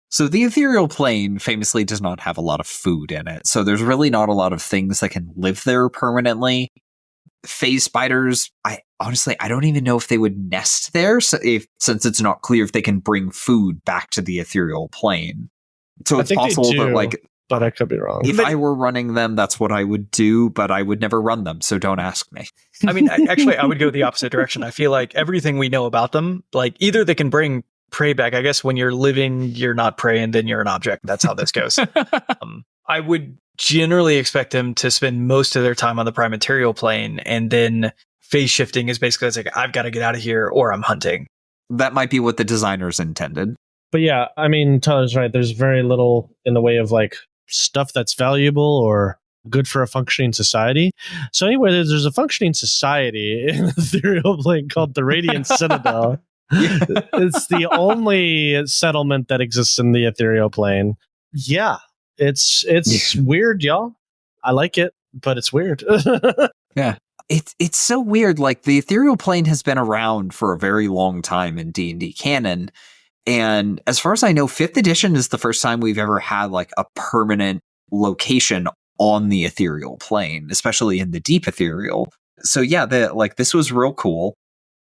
So the Ethereal Plane famously does not have a lot of food in it. So there's really not a lot of things that can live there permanently. Phase spiders, I don't even know if they would nest there, since it's not clear if they can bring food back to the Ethereal Plane. So it's possible that but I could be wrong. If I were running them, that's what I would do, but I would never run them, so don't ask me. I mean, I would go the opposite direction. I feel like everything we know about them, like either they can bring prey back. I guess when you're living, you're not prey, and then you're an object. That's how this goes. I would generally expect them to spend most of their time on the prime material plane, and then phase shifting is basically like, I've got to get out of here or I'm hunting. That might be what the designers intended. But yeah, I mean, Tyler's right. There's very little in the way of like stuff that's valuable or good for a functioning society. So anyway, there's a functioning society in the Ethereal Plane called the Radiant Citadel. It's the only settlement that exists in the Ethereal Plane. Yeah, it's weird, y'all. I like it, but it's weird. Yeah. It's so weird. Like, the Ethereal Plane has been around for a very long time in D&D canon. And as far as I know, 5th edition is the first time we've ever had like a permanent location on the Ethereal Plane, especially in the deep ethereal. So yeah, this was real cool.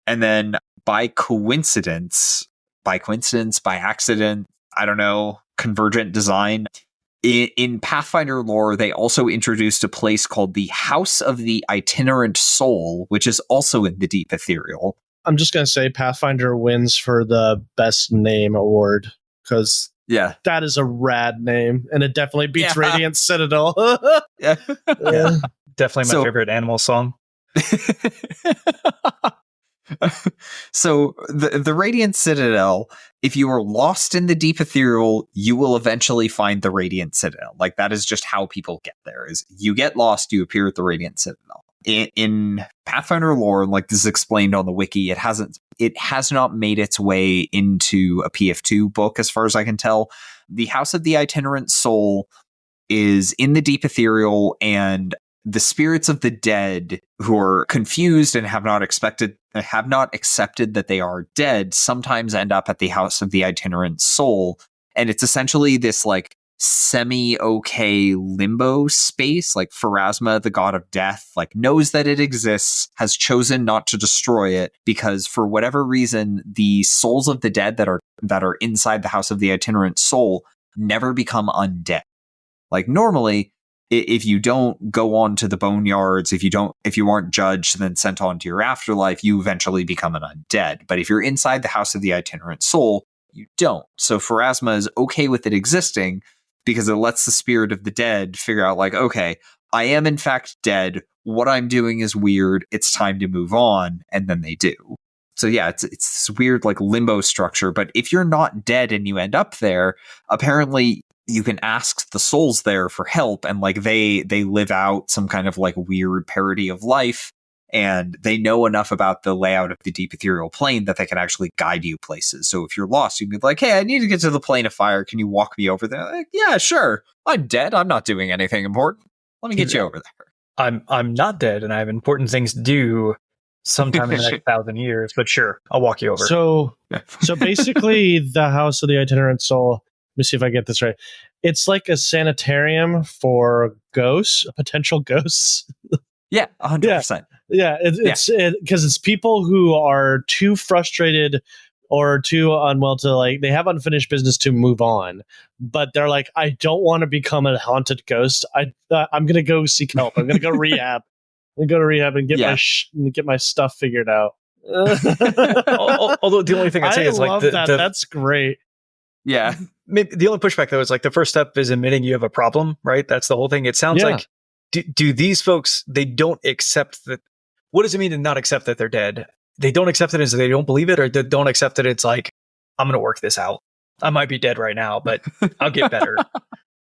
And then by coincidence, by accident, I don't know, convergent design, in Pathfinder lore, they also introduced a place called the House of the Itinerant Soul, which is also in the deep ethereal. I'm just going to say Pathfinder wins for the best name award, because that is a rad name, and it definitely beats Radiant Citadel. Yeah. Definitely my favorite animal song. So the Radiant Citadel, if you are lost in the deep ethereal, you will eventually find the Radiant Citadel. Like, that is just how people get there. Is you get lost, you appear at the Radiant Citadel. In Pathfinder lore, like this is explained on the wiki, it has not made its way into a PF2 book, as far as I can tell. The House of the Itinerant Soul is in the deep ethereal, and the spirits of the dead who are confused and have not accepted that they are dead sometimes end up at the House of the Itinerant Soul. And it's essentially this like semi-okay limbo space. Like, Pharasma, the god of death, like knows that it exists, has chosen not to destroy it, because for whatever reason, the souls of the dead that are inside the House of the Itinerant Soul never become undead. Like, normally, if you don't go on to the boneyards, if you aren't judged and then sent on to your afterlife, you eventually become an undead. But if you're inside the House of the Itinerant Soul, you don't. So Pharasma is okay with it existing, because it lets the spirit of the dead figure out, like, okay, I am in fact dead. What I'm doing is weird. It's time to move on. And then they do. So yeah, it's this weird like limbo structure. But if you're not dead and you end up there, apparently you can ask the souls there for help, and like they live out some kind of like weird parody of life, and they know enough about the layout of the deep ethereal plane that they can actually guide you places. So if you're lost, you can be like, hey, I need to get to the plane of fire. Can you walk me over there? Like, yeah, sure. I'm dead. I'm not doing anything important. Let me get you over there. I'm not dead, and I have important things to do sometime in the next 1,000 years, but sure, I'll walk you over. So basically the House of the Itinerant Soul, let me see if I get this right. It's like a sanitarium for ghosts, potential ghosts. Yeah, 100%. Yeah, it's because it's people who are too frustrated or too unwell to like, they have unfinished business to move on, but they're like, I don't want to become a haunted ghost. I'm going to go seek help. I'm going to go rehab. I'm going to go to rehab and get my stuff figured out. Although the only thing I'd say is like that's great. Yeah. Maybe the only pushback though is like the first step is admitting you have a problem, right? That's the whole thing. It sounds like do these folks, they don't accept that. What does it mean to not accept that they're dead? They don't accept it as they don't believe it, or they don't accept it. It's like, I'm going to work this out. I might be dead right now, but I'll get better.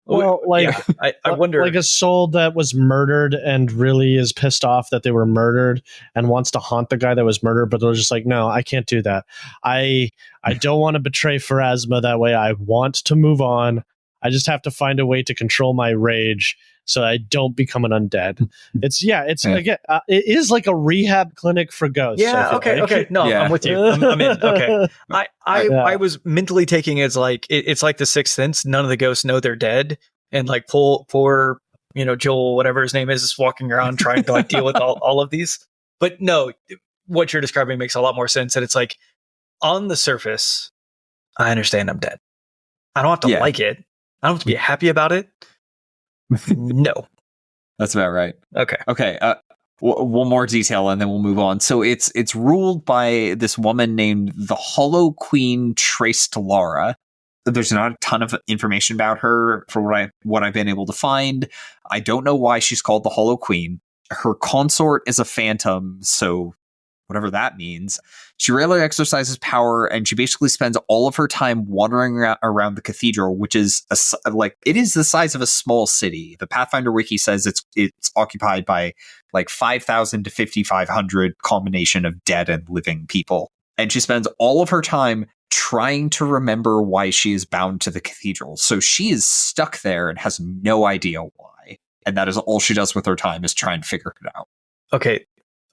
Well, like, I wonder, like a soul that was murdered and really is pissed off that they were murdered and wants to haunt the guy that was murdered, but they're just like, no, I can't do that. I don't want to betray Pharasma that way. I want to move on. I just have to find a way to control my rage so I don't become an undead. Again, it is like a rehab clinic for ghosts. Yeah. Okay. No, I'm with you. I'm in. Okay. I was mentally taking it as like, it's like the Sixth Sense. None of the ghosts know they're dead. And like poor, Joel, whatever his name is walking around trying to like deal with all of these. But no, what you're describing makes a lot more sense. And it's like, on the surface, I understand I'm dead. I don't have to like it. I don't have to be happy about it. No. That's about right. Okay. One more detail and then we'll move on. So it's ruled by this woman named the Hollow Queen Trace to Lara. There's not a ton of information about her for what I've been able to find. I don't know why she's called the Hollow Queen. Her consort is a phantom, so whatever that means. She rarely exercises power, and she basically spends all of her time wandering around the cathedral, which is it is the size of a small city. The Pathfinder wiki says it's occupied by like 5,000 to 5,500 combination of dead and living people. And she spends all of her time trying to remember why she is bound to the cathedral. So she is stuck there and has no idea why. And that is all she does with her time, is try and figure it out. Okay.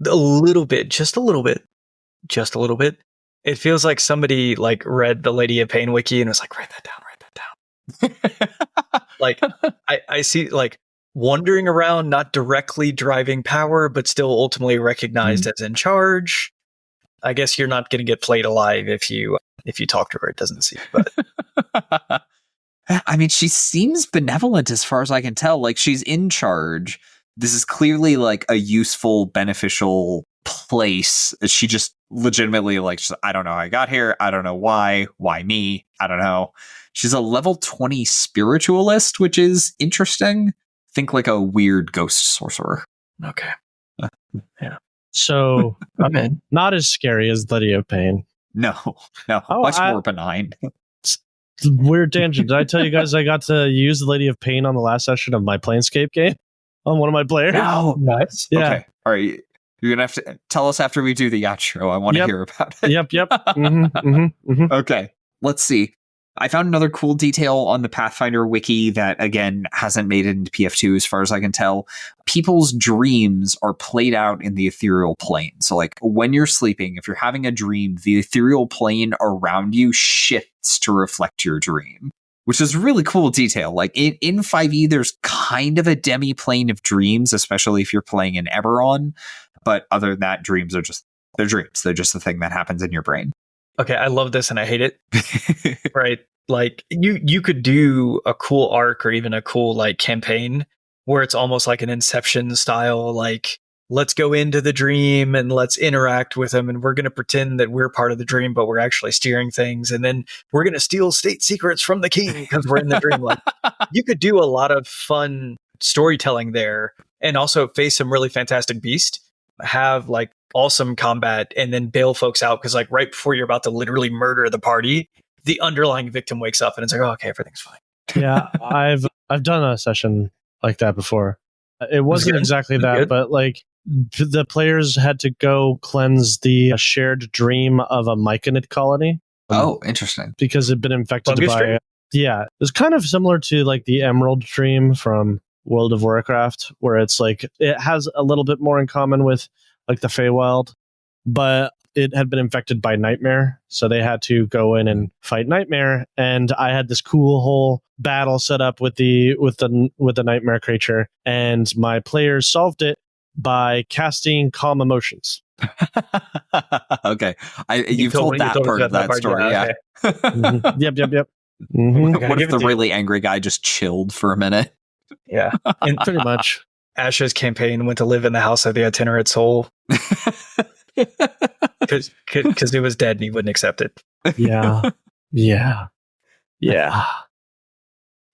Just a little bit. It feels like somebody like read the Lady of Pain wiki and was like, write that down. Like I see like wandering around, not directly driving power, but still ultimately recognized as in charge. I guess you're not going to get flayed alive if you talk to her. It doesn't seem, but I mean, she seems benevolent as far as I can tell. Like, she's in charge. This is clearly like a useful, beneficial place. She just legitimately I don't know how I got here. I don't know why me? I don't know. She's a level 20 spiritualist, which is interesting. Think like a weird ghost sorcerer. Okay. Yeah. So I'm in. Not as scary as Lady of Pain. No, much more benign. Weird tangent. Did I tell you guys I got to use the Lady of Pain on the last session of my Planescape game on one of my players? Oh, nice. Yeah. Okay. All right. You're going to have to tell us after we do the outro. I want to hear about it. Yep. Okay. Let's see. I found another cool detail on the Pathfinder wiki that, again, hasn't made it into PF2 as far as I can tell. People's dreams are played out in the ethereal plane. So, like, when you're sleeping, if you're having a dream, the ethereal plane around you shifts to reflect your dream, which is really cool detail. Like, in 5e, there's kind of a demi-plane of dreams, especially if you're playing in Eberron. But other than that, dreams are just, they're dreams. They're just the thing that happens in your brain. Okay, I love this and I hate it. Right. Like you could do a cool arc or even a cool like campaign where it's almost like an Inception style, like let's go into the dream and let's interact with them, and we're going to pretend that we're part of the dream, but we're actually steering things, and then we're going to steal state secrets from the king because we're in the dream. Like, you could do a lot of fun storytelling there and also face some really fantastic beast, have like awesome combat, and then bail folks out because like right before you're about to literally murder the party, the underlying victim wakes up and it's like, oh, okay, everything's fine. Yeah, I've done a session like that before. It wasn't exactly that, but like the players had to go cleanse the shared dream of a myconid colony. Oh, interesting. Because it'd been infected Fungus by dream? Yeah, it's kind of similar to like the Emerald Dream from World of Warcraft, where it's like it has a little bit more in common with like the Feywild, but it had been infected by Nightmare, so they had to go in and fight Nightmare. And I had this cool whole battle set up with the Nightmare creature, and my players solved it by casting Calm Emotions. Okay. You've told that part of that story, yeah. Okay. Mm-hmm. Yep. Mm-hmm. What if the really angry guy just chilled for a minute? Yeah. And Pretty much. Ash's campaign went to live in the house of the itinerant soul. Because he was dead and he wouldn't accept it. Yeah.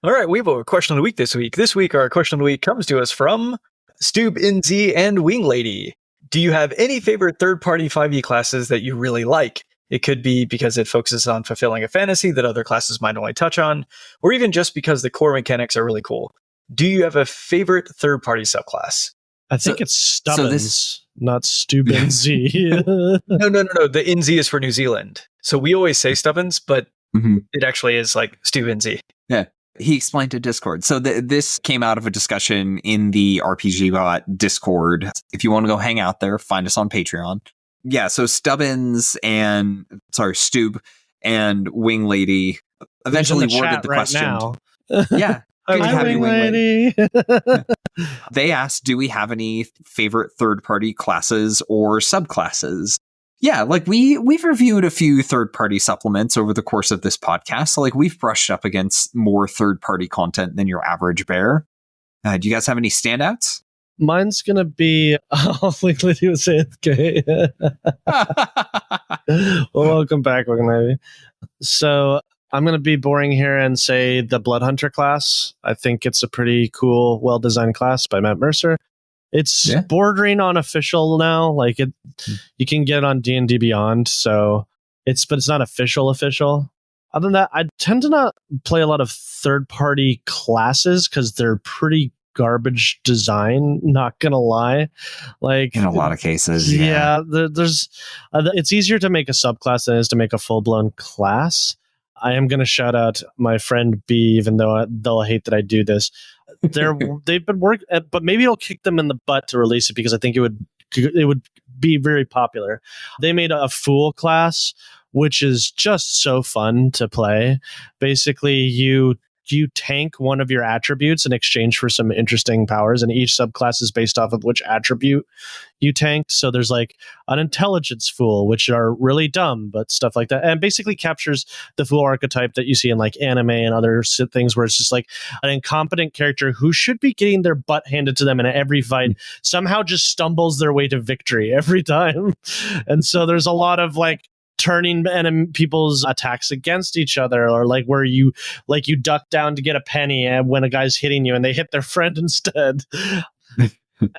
All right, we have a question of the week this week. This week, our question of the week comes to us from Stube NZ and Wing Lady. Do you have any favorite third-party 5e classes that you really like? It could be because it focuses on fulfilling a fantasy that other classes might only touch on, or even just because the core mechanics are really cool. Do you have a favorite third-party subclass? I think it's Stubbins, not Stube NZ. No. The NZ is for New Zealand. So we always say Stubbins, but it actually is like Stube NZ. Yeah. He explained to Discord. So this came out of a discussion in the RPGBOT Discord. If you want to go hang out there, find us on Patreon. Yeah, so Stube and Wing Lady eventually worded the question. Now. Yeah. Hi, Wing Lady. They asked, do we have any favorite third-party classes or subclasses? Yeah, like we've reviewed a few third-party supplements over the course of this podcast. So like we've brushed up against more third-party content than your average bear. Do you guys have any standouts? Mine's gonna be Wing Lady would say it's gay. Well, welcome back, Wing Lady. So I'm gonna be boring here and say the Blood Hunter class. I think it's a pretty cool, well-designed class by Matt Mercer. It's bordering on official now. Like you can get on D&D Beyond, but it's not official. Other than that, I tend to not play a lot of third-party classes because they're pretty garbage design. Not gonna lie, like in a lot of cases, there's it's easier to make a subclass than it is to make a full-blown class. I am going to shout out my friend B, even though they'll hate that I do this. They've been working, but maybe it'll kick them in the butt to release it because I think it would be very popular. They made a Fool class, which is just so fun to play. Basically, you tank one of your attributes in exchange for some interesting powers, and each subclass is based off of which attribute you tanked. So there's like an intelligence fool, which are really dumb, but stuff like that. And basically captures the fool archetype that you see in like anime and other things where it's just like an incompetent character who should be getting their butt handed to them in every fight, somehow just stumbles their way to victory every time. And so there's a lot of like turning people's attacks against each other, or like where you duck down to get a penny and when a guy's hitting you and they hit their friend instead.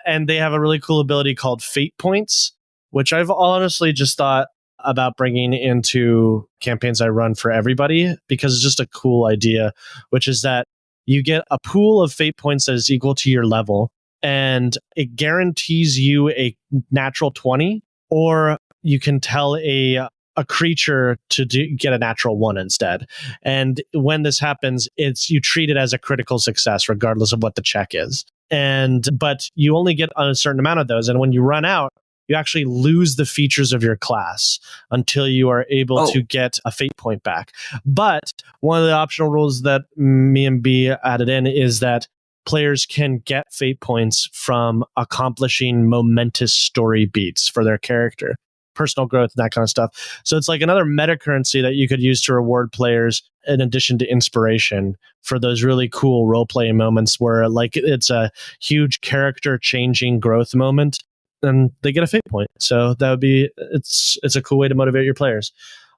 And they have a really cool ability called Fate Points, which I've honestly just thought about bringing into campaigns I run for everybody because it's just a cool idea, which is that you get a pool of Fate Points that is equal to your level, and it guarantees you a natural 20, or you can tell a creature to get a natural 1 instead. And when this happens, you treat it as a critical success, regardless of what the check is. But you only get a certain amount of those. And when you run out, you actually lose the features of your class until you are able to get a fate point back. But one of the optional rules that me and B added in is that players can get fate points from accomplishing momentous story beats for their character, personal growth, and that kind of stuff. So it's like another meta currency that you could use to reward players in addition to inspiration for those really cool role-playing moments where like it's a huge character changing growth moment and they get a fate point. So that would be, it's a cool way to motivate your players.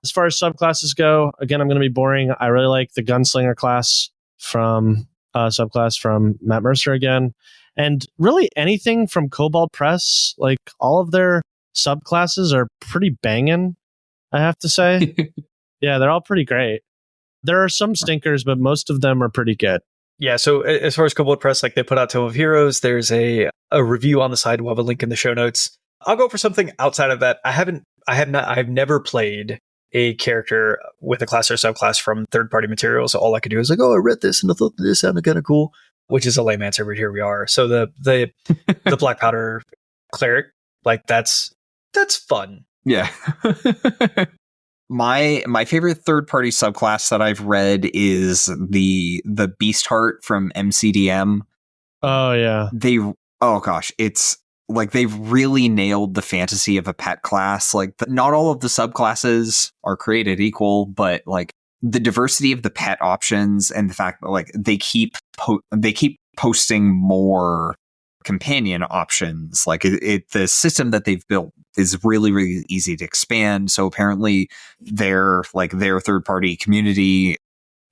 As far as subclasses go, again, I'm going to be boring. I really like the gunslinger class from subclass from Matt Mercer again. And really anything from Cobalt Press, like all of their subclasses are pretty banging, I have to say. Yeah, they're all pretty great. There are some stinkers, but most of them are pretty good. Yeah, so as far as Cobalt Press, like they put out Tome of Heroes, there's a review on the side. We'll have a link in the show notes. I'll go for something outside of that. I've never played a character with a class or subclass from third-party materials. All I could do is like, I read this and I thought this sounded kind of cool, which is a lame answer, but here we are. So the Black Powder Cleric, like that's fun. Yeah. My favorite third-party subclass that I've read is the Beast Heart from MCDM. Oh yeah. It's Like, they've really nailed the fantasy of a pet class. Like, not all of the subclasses are created equal, but like the diversity of the pet options and the fact that like they keep posting more companion options. Like the system that they've built is really, really easy to expand. So apparently their third party community,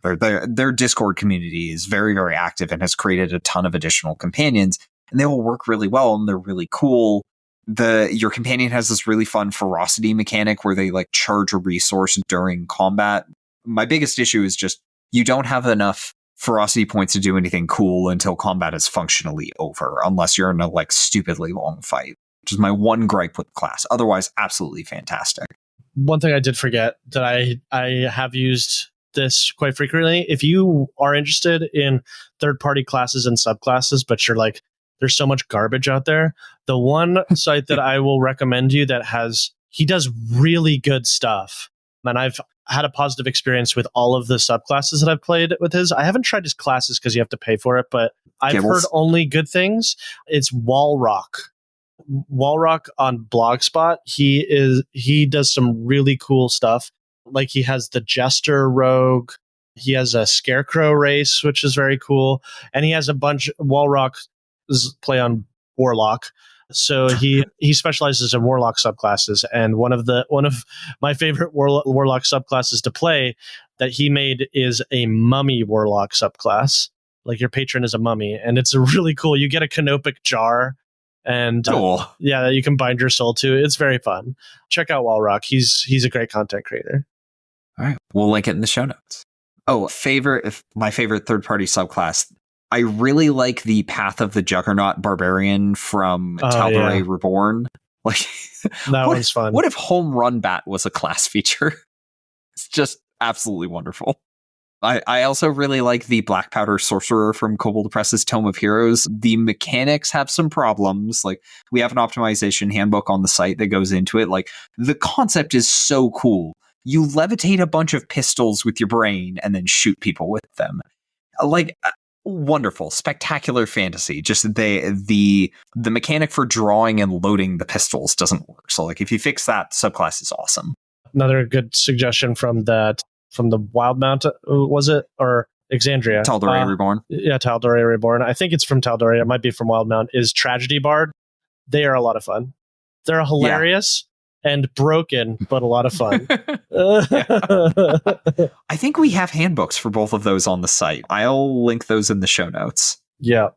or their Discord community, is very, very active and has created a ton of additional companions, and they all work really well and they're really cool. Your companion has this really fun ferocity mechanic where they like charge a resource during combat. My biggest issue is just you don't have enough ferocity points to do anything cool until combat is functionally over, unless you're in a like stupidly long fight, which is my one gripe with the class. Otherwise, absolutely fantastic. One thing I did forget that I have used this quite frequently. If you are interested in third-party classes and subclasses, but you're like, there's so much garbage out there, the one site that I will recommend you he does really good stuff. And I've had a positive experience with all of the subclasses that I've played with his. I haven't tried his classes because you have to pay for it, but I've heard only good things. It's Walrock on Blogspot. He does some really cool stuff. Like, he has the Jester Rogue. He has a Scarecrow race, which is very cool. And he has a bunch. Walrock play on Warlock. So he specializes in Warlock subclasses, and one of my favorite Warlock subclasses to play that he made is a Mummy Warlock subclass. Like, your patron is a mummy, and it's really cool. You get a canopic jar, and cool. That you can bind your soul to. It's very fun. Check out Walrock. He's a great content creator. All right, we'll link it in the show notes. Oh, my favorite third-party subclass. I really like the Path of the Juggernaut Barbarian from Tal'Dorei Reborn. Like, that one's fun. What if Home Run Bat was a class feature? It's just absolutely wonderful. I also really like the Black Powder Sorcerer from Kobold Press's Tome of Heroes. The mechanics have some problems. Like, we have an optimization handbook on the site that goes into it. Like, the concept is so cool. You levitate a bunch of pistols with your brain and then shoot people with them. Like, wonderful, spectacular fantasy. Just the mechanic for drawing and loading the pistols doesn't work. So like, if you fix that, subclass is awesome. Another good suggestion from the Wildmount, was it, or Exandria? Tal'Dorei Reborn. Yeah, Tal'Dorei Reborn. I think it's from Tal'Dorei. It might be from Wildmount. Is Tragedy Bard. They are a lot of fun. They're hilarious. And broken, but a lot of fun. I think we have handbooks for both of those on the site. I'll link those in the show notes. Yeah.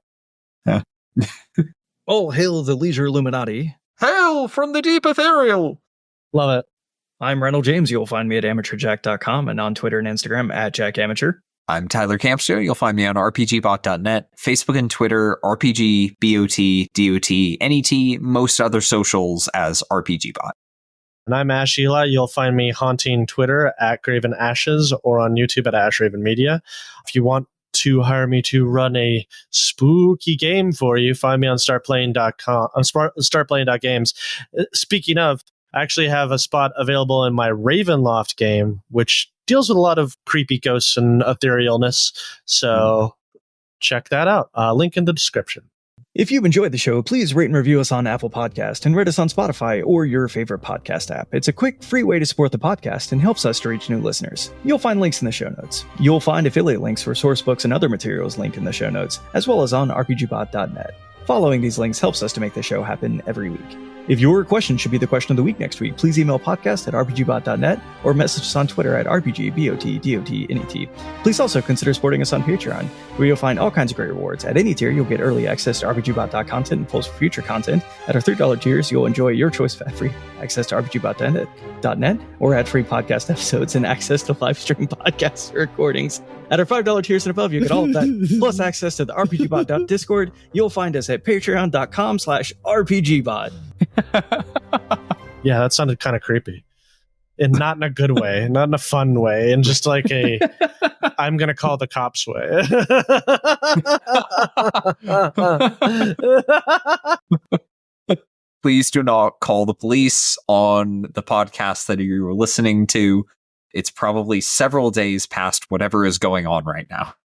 Oh, hail the Leisure Illuminati. Hail from the deep ethereal. Love it. I'm Reynold James. You'll find me at amateurjack.com and on Twitter and Instagram at jackamateur. I'm Tyler Campster. You'll find me on RPGBOT.net, Facebook and Twitter, RPGBOT.Net, most other socials as RPGBot. And I'm Ash Eli. You'll find me haunting Twitter at Graven Ashes or on YouTube at Ash Raven Media. If you want to hire me to run a spooky game for you, find me on startplaying.com, on startplaying.games. Speaking of, I actually have a spot available in my Ravenloft game, which deals with a lot of creepy ghosts and etherealness. So check that out. Link in the description. If you've enjoyed the show, please rate and review us on Apple Podcast and rate us on Spotify or your favorite podcast app. It's a quick, free way to support the podcast and helps us to reach new listeners. You'll find links in the show notes. You'll find affiliate links for source books and other materials linked in the show notes, as well as on RPGBOT.net. Following these links helps us to make the show happen every week. If your question should be the question of the week next week, please email podcast@rpgbot.net or message us on Twitter at RPGBOT.Net. Please also consider supporting us on Patreon, where you'll find all kinds of great rewards. At any tier, you'll get early access to RPGBot.content and polls for future content. At our $3 tiers, you'll enjoy your choice of ad-free access to RPGBot.net or ad-free podcast episodes and access to live stream podcast recordings. At our $5 tiers and above, you get all of that, plus access to the RPGBot.Discord. You'll find us at patreon.com/RPGBot. Yeah, that sounded kind of creepy. And not in a good way, not in a fun way, and just like a I'm gonna call the cops way. Please do not call the police on the podcast that you were listening to. It's probably several days past whatever is going on right now.